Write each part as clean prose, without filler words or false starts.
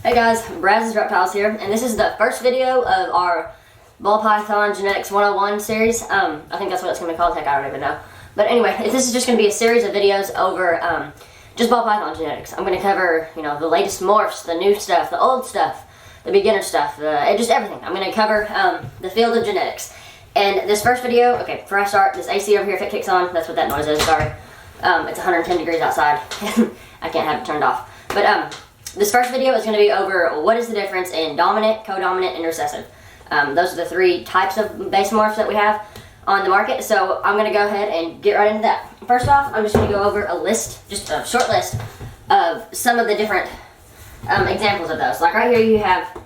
Hey guys, Braz's Reptiles here, and this is the first video of our Ball Python Genetics 101 series. I think that's what it's going to be called. Heck, I don't even know. But anyway, this is just going to be a series of videos over just Ball Python genetics. I'm going to cover, the latest morphs, the new stuff, the old stuff, the beginner stuff, just everything. I'm going to cover the field of genetics. And this first video, okay, before I start, this AC over here, if it kicks on, that's what that noise is, sorry. It's 110 degrees outside. I can't have it turned off. But this first video is going to be over what is the difference in dominant, codominant, and recessive. Those are the three types of base morphs that we have on the market. So I'm going to go ahead and get right into that. First off, I'm just going to go over a list, just a short list of some of the different examples of those. Like right here you have,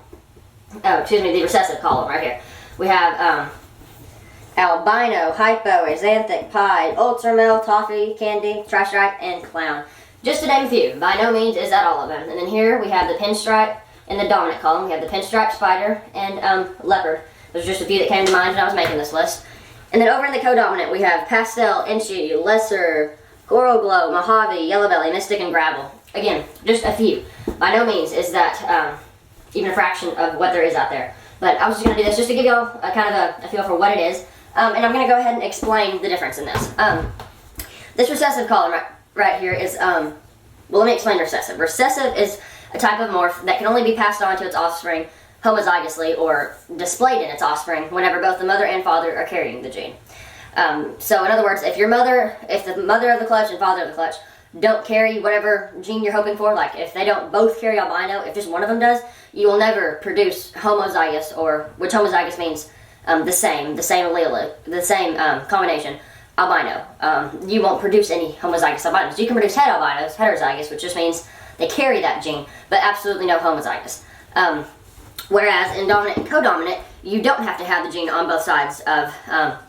the recessive column right here. We have albino, hypo, axanthic, pied, ultramel, toffee, candy, tri-stripe, and clown. Just to name a few. By no means is that all of them. And then here we have the pinstripe in the dominant column. We have the pinstripe, spider, and leopard. Those are just a few that came to mind when I was making this list. And then over in the codominant we have pastel, inchy, lesser, coral glow, mojave, yellow belly, mystic, and gravel. Again, just a few. By no means is that even a fraction of what there is out there. But I was just going to do this just to give y'all a feel for what it is. And I'm going to go ahead and explain the difference in this. This recessive column right here is, well, let me explain recessive. Recessive is a type of morph that can only be passed on to its offspring homozygously or displayed in its offspring whenever both the mother and father are carrying the gene. So in other words, if the mother of the clutch and father of the clutch don't carry whatever gene you're hoping for, like if they don't both carry albino, if just one of them does, you will never produce homozygous, or which homozygous means the same allele, the same combination, albino. You won't produce any homozygous albinos. You can produce het albinos, heterozygous, which just means they carry that gene, but absolutely no homozygous. Whereas in dominant and codominant, you don't have to have the gene on both sides of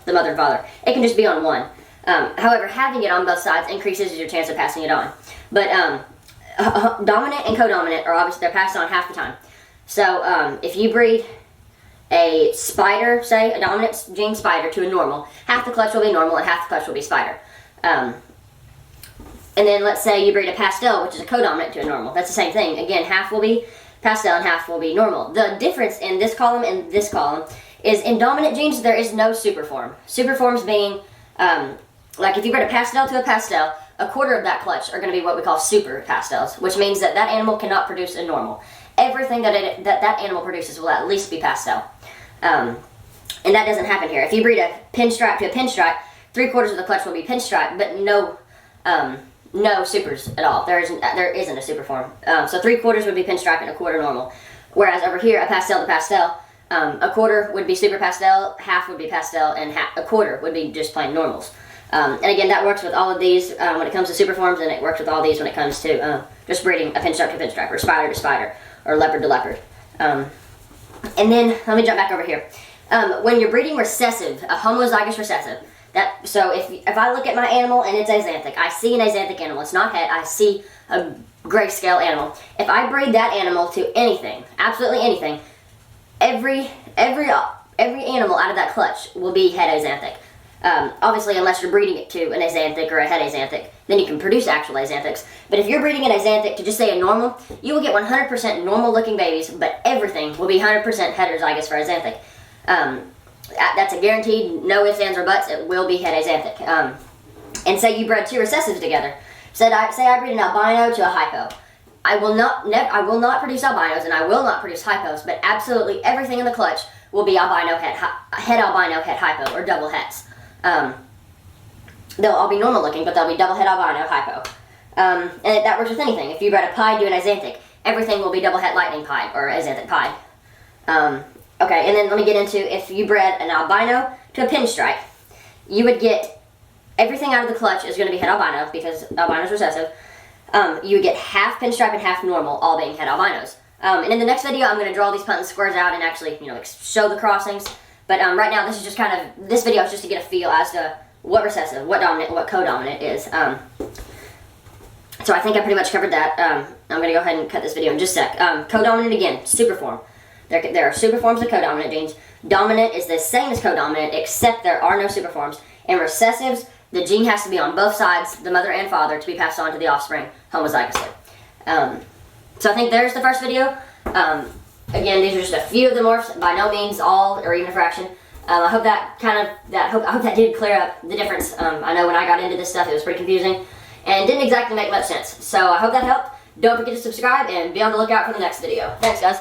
the mother and father. It can just be on one. However, having it on both sides increases your chance of passing it on. But dominant and codominant are obviously, they're passed on half the time. So if you breed a spider, say a dominant gene spider to a normal, half the clutch will be normal and half the clutch will be spider. And then let's say you breed a pastel, which is a codominant to a normal. That's the same thing. Again, half will be pastel and half will be normal. The difference in this column and this column is in dominant genes there is no superform. Superforms being, like if you breed a pastel to a pastel, a quarter of that clutch are going to be what we call super pastels, which means that that animal cannot produce a normal. Everything that animal produces will at least be pastel. And that doesn't happen here. If you breed a pinstripe to a pinstripe, 3/4 of the clutch will be pinstripe, but no supers at all. There isn't a super form. So 3/4 would be pinstripe and a quarter normal. Whereas over here, a pastel to pastel, a quarter would be super pastel, half would be pastel, and a quarter would be just plain normals. And again, that works with all of these when it comes to super forms, and it works with all these when it comes to just breeding a pinstripe to pinstripe, or spider to spider, or leopard to leopard. And then, let me jump back over here. When you're breeding recessive, a homozygous recessive, so if I look at my animal and it's axanthic, I see an axanthic animal, it's not het, I see a grayscale animal. If I breed that animal to anything, absolutely anything, every animal out of that clutch will be het axanthic. Obviously, unless you're breeding it to an axanthic or a het axanthic, then you can produce actual axanthics. But if you're breeding an axanthic to just say a normal, you will get 100% normal looking babies, but everything will be 100% heterozygous for axanthic. That's a guaranteed, no ifs, ands, or buts, it will be het axanthic. And say you bred two recessives together. Say I breed an albino to a hypo. I will not produce albinos and I will not produce hypos, but absolutely everything in the clutch will be albino, het albino, het hypo, or double hets. They'll all be normal looking, but they'll be double het albino, hypo. And that works with anything. If you bred a pied to an axanthic, everything will be double het lightning pied, or axanthic pied. Okay, and then let me get into, if you bred an albino to a pinstripe, you would get, everything out of the clutch is going to be het albino, because albino is recessive. You would get half pinstripe and half normal, all being het albinos. And in the next video, I'm going to draw these Punnett squares out and actually, show the crossings. But right now, this is just this video is just to get a feel as to what recessive, what dominant, what codominant is. So I think I pretty much covered that. I'm going to go ahead and cut this video in just a sec. Codominant again, superform. There are superforms of codominant genes. Dominant is the same as codominant, except there are no superforms. In recessives, the gene has to be on both sides, the mother and father, to be passed on to the offspring homozygously. So I think there's the first video Again, these are just a few of the morphs, by no means all or even a fraction. I hope that I hope that did clear up the difference. I know when I got into this stuff it was pretty confusing and didn't exactly make much sense. So I hope that helped. Don't forget to subscribe and be on the lookout for the next video. Thanks guys.